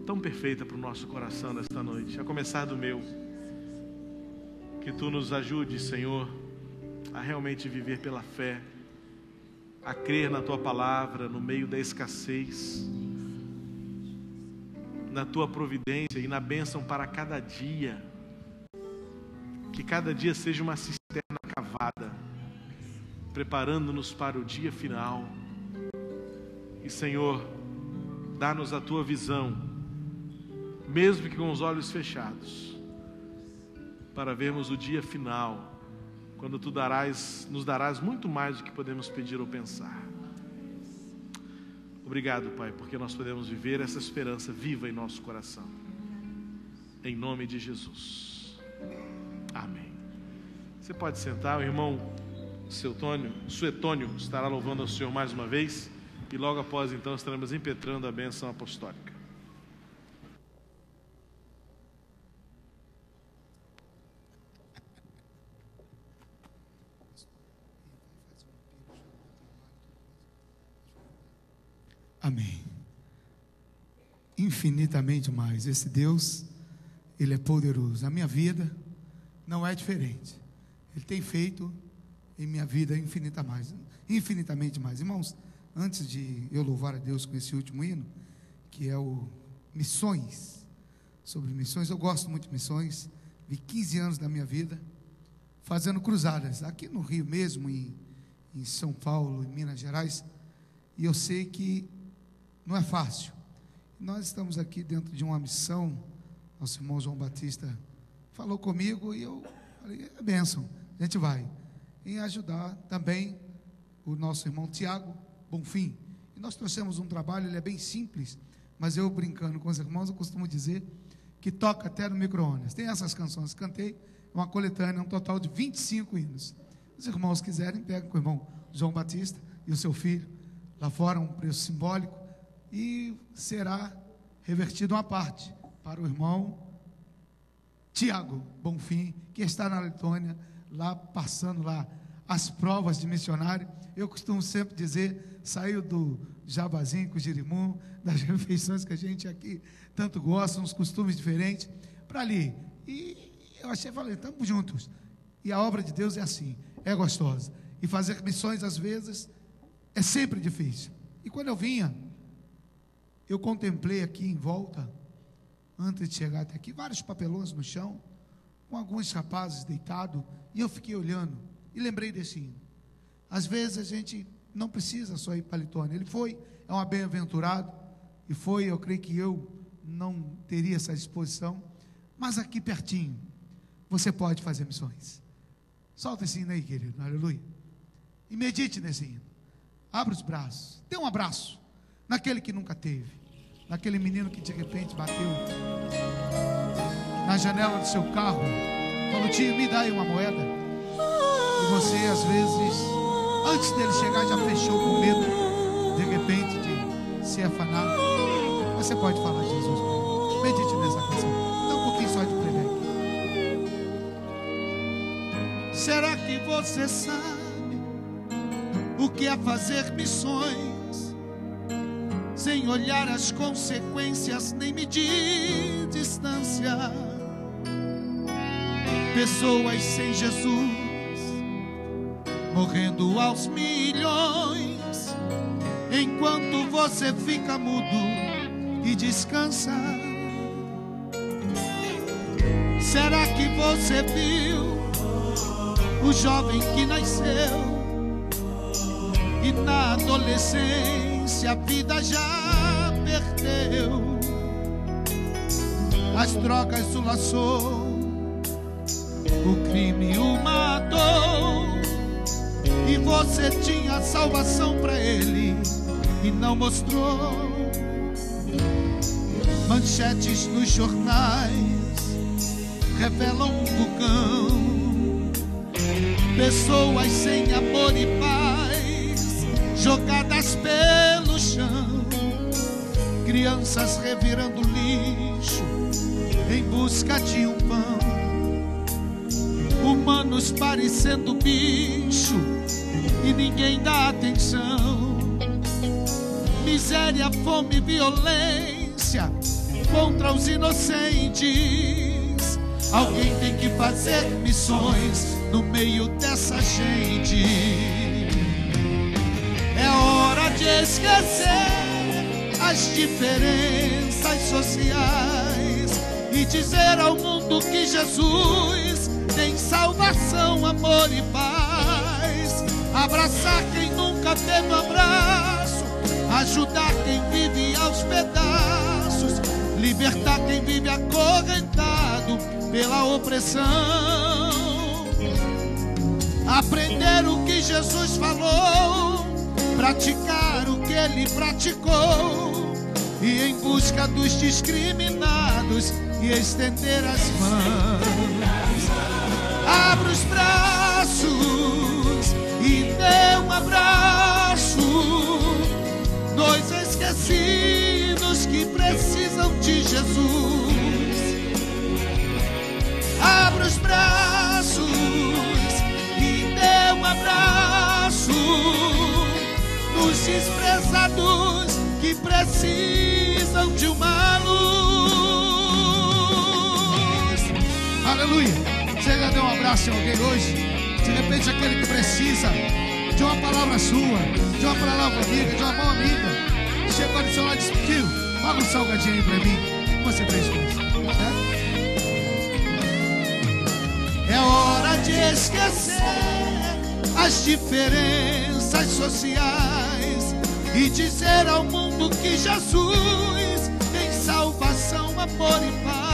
tão perfeita para o nosso coração nesta noite, a começar do meu. Que tu nos ajude, Senhor, a realmente viver pela fé, a crer na tua palavra no meio da escassez, na tua providência e na bênção para cada dia. Que cada dia seja uma cisterna cavada, preparando-nos para o dia final. E, Senhor, dá-nos a tua visão, mesmo que com os olhos fechados, para vermos o dia final, quando tu nos darás muito mais do que podemos pedir ou pensar. Obrigado, Pai, porque nós podemos viver essa esperança viva em nosso coração. Em nome de Jesus. Amém. Você pode sentar, o irmão Suetônio estará louvando ao Senhor mais uma vez, e logo após então estaremos impetrando a bênção apostólica. Amém. infinitamente mais. Esse Deus, Ele é poderoso. A minha vida não é diferente. Ele tem feito em minha vida infinitamente mais. Irmãos, antes de eu louvar a Deus com esse último hino, que é o Missões, sobre missões, eu gosto muito de missões, vi 15 anos da minha vida fazendo cruzadas, aqui no Rio mesmo, em São Paulo, em Minas Gerais, e eu sei que não é fácil. Nós estamos aqui dentro de uma missão, nosso irmão João Batista falou comigo, e eu falei, é bênção, a gente vai, em ajudar também o nosso irmão Tiago Bonfim, e nós trouxemos um trabalho, ele é bem simples, mas eu brincando com os irmãos, eu costumo dizer, que toca até no micro-ondas. Tem essas canções que cantei, uma coletânea, um total de 25 hinos. Os irmãos quiserem, pegam com o irmão João Batista e o seu filho, lá fora, um preço simbólico, e será revertido uma parte para o irmão Tiago Bonfim, que está na Letônia, lá passando lá as provas de missionário. Eu costumo sempre dizer, saiu do jabazinho com o girimum, das refeições que a gente aqui tanto gosta, uns costumes diferentes, para ali. E eu falei, estamos juntos. E a obra de Deus é assim, é gostosa. E fazer missões, às vezes, é sempre difícil. E quando eu vinha, eu contemplei aqui em volta, antes de chegar até aqui, vários papelões no chão, com alguns rapazes deitados, e eu fiquei olhando, e lembrei desse hino. Às vezes a gente não precisa só ir para a Letônia. Ele é um bem-aventurado, e eu creio que eu não teria essa disposição, mas aqui pertinho, você pode fazer missões. Solta esse hino aí, querido, aleluia, e medite nesse hino, abra os braços, dê um abraço, naquele que nunca teve, naquele menino que de repente bateu na janela do seu carro, falou, tio, me dá aí uma moeda, e você às vezes, antes dele chegar, já fechou com medo, de repente, de se afanar. Você pode falar de Jesus, medite nessa canção, dá um pouquinho só de playback. Será que você sabe o que é fazer missões, sem olhar as consequências, nem medir distância? Pessoas sem Jesus, morrendo aos milhões, enquanto você fica mudo e descansa. Será que você viu o jovem que nasceu e na adolescência a vida já perdeu? As drogas o laçou, o crime o matou, e você tinha salvação para ele e não mostrou. Manchetes nos jornais revelam um vulcão, pessoas sem amor e paz jogadas pelo chão, crianças revirando lixo em busca de um pão, humanos parecendo bicho e ninguém dá atenção. Miséria, fome, violência contra os inocentes. Alguém tem que fazer missões no meio dessa gente. É hora de esquecer as diferenças sociais e dizer ao mundo que Jesus tem salvação, amor e paz. Abraçar quem nunca teve um abraço, ajudar quem vive aos pedaços, libertar quem vive acorrentado pela opressão. Aprender o que Jesus falou, praticar o que ele praticou, e em busca dos discriminados e estender as mãos. Abra os braços e dê um abraço nos esquecidos que precisam de Jesus. Abra os braços e dê um abraço nos desprezados que precisam de uma luz. Aleluia. Você já deu um abraço em alguém hoje? De repente aquele que precisa de uma palavra sua, de uma palavra amiga, de uma mão amiga, chegou ali do seu lado e disse: filho, paga um salgadinho aí pra mim. Você fez com isso, é hora de esquecer as diferenças sociais e dizer ao mundo que Jesus tem salvação, amor e paz.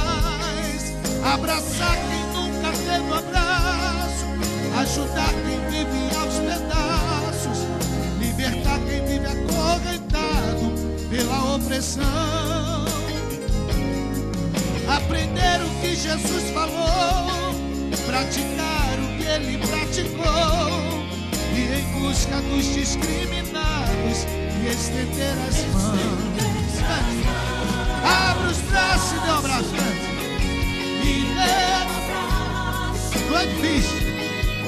Abraçar quem nunca teve um abraço, ajudar quem vive aos pedaços, libertar quem vive acorrentado pela opressão. Aprender o que Jesus falou, praticar o que ele praticou, e em busca dos discriminados e estender as mãos. Abre os braços e dê um abraço. E dê um abraço. Não é difícil.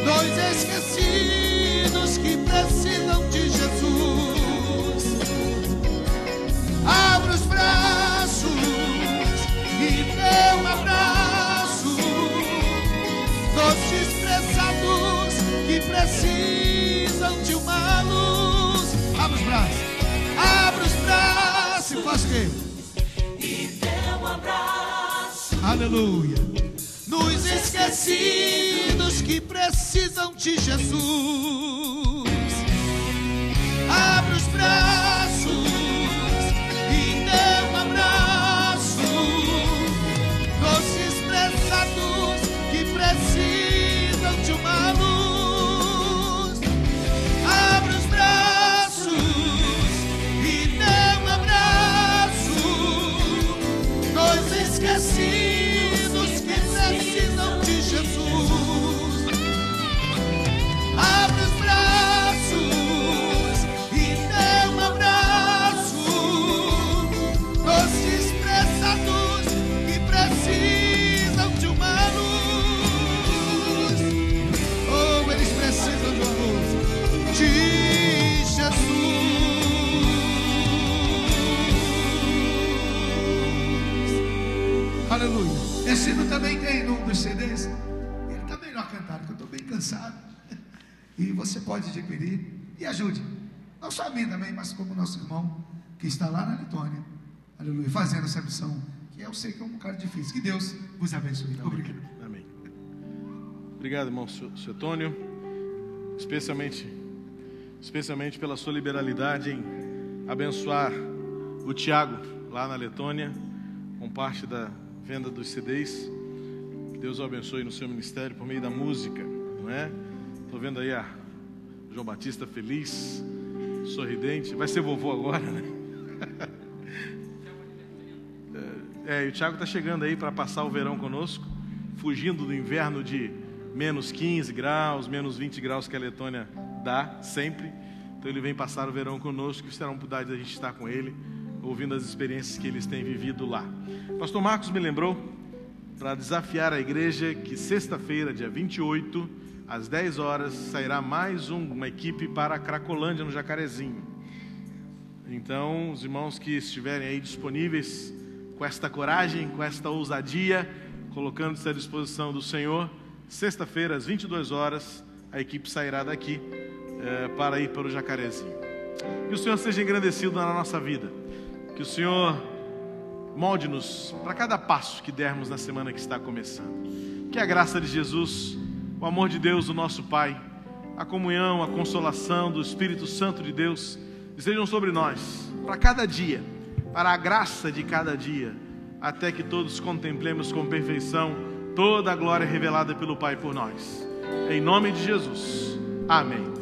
Dois esquecidos que precisam de Jesus. Abre os braços e dê um abraço. Dos desprezados que precisam de uma luz. Abre os braços. Abre os braços e faz o quê? E dê um abraço. Aleluia. Nos esquecidos que precisam de Jesus. Abre os braços e dê um abraço. Nos desprezados que precisam de uma luz. Abre os braços e dê um abraço. Nos esquecidos que precisam de Jesus. Abre os braços e dê um abraço. Nos desprezados que precisam de uma luz. Oh, eles precisam de uma luz de Jesus. Aleluia. Esse hino também tem num dos CDs. Ele está melhor cantado, porque eu estou bem cansado. E você pode adquirir e ajude. Não só a mim também, mas como o nosso irmão que está lá na Letônia. Aleluia. Fazendo essa missão, que eu sei que é um bocado difícil. Que Deus vos abençoe. Obrigado. Amém. Obrigado, irmão Suetônio, especialmente pela sua liberalidade em abençoar o Tiago lá na Letônia, com parte da venda dos CDs. Que Deus o abençoe no seu ministério por meio da música, não é? Estou vendo aí a João Batista feliz, sorridente. Vai ser vovô agora, né? E o Tiago está chegando aí para passar o verão conosco, fugindo do inverno de menos 15 graus, menos 20 graus que a Letônia dá sempre. Então ele vem passar o verão conosco, que será uma oportunidade da gente estar com ele, ouvindo as experiências que eles têm vivido lá. Pastor Marcos me lembrou para desafiar a igreja que sexta-feira, dia 28, às 10 horas, sairá mais uma equipe para a Cracolândia, no Jacarezinho. Então, os irmãos que estiverem aí disponíveis, com esta coragem, com esta ousadia, colocando-se à disposição do Senhor, sexta-feira, às 22 horas, a equipe sairá daqui para ir para o Jacarezinho. Que o Senhor seja engrandecido na nossa vida. Que o Senhor molde-nos para cada passo que dermos na semana que está começando. Que a graça de Jesus, o amor de Deus, o nosso Pai, a comunhão, a consolação do Espírito Santo de Deus, estejam sobre nós, para cada dia, para a graça de cada dia, até que todos contemplemos com perfeição toda a glória revelada pelo Pai por nós. Em nome de Jesus. Amém.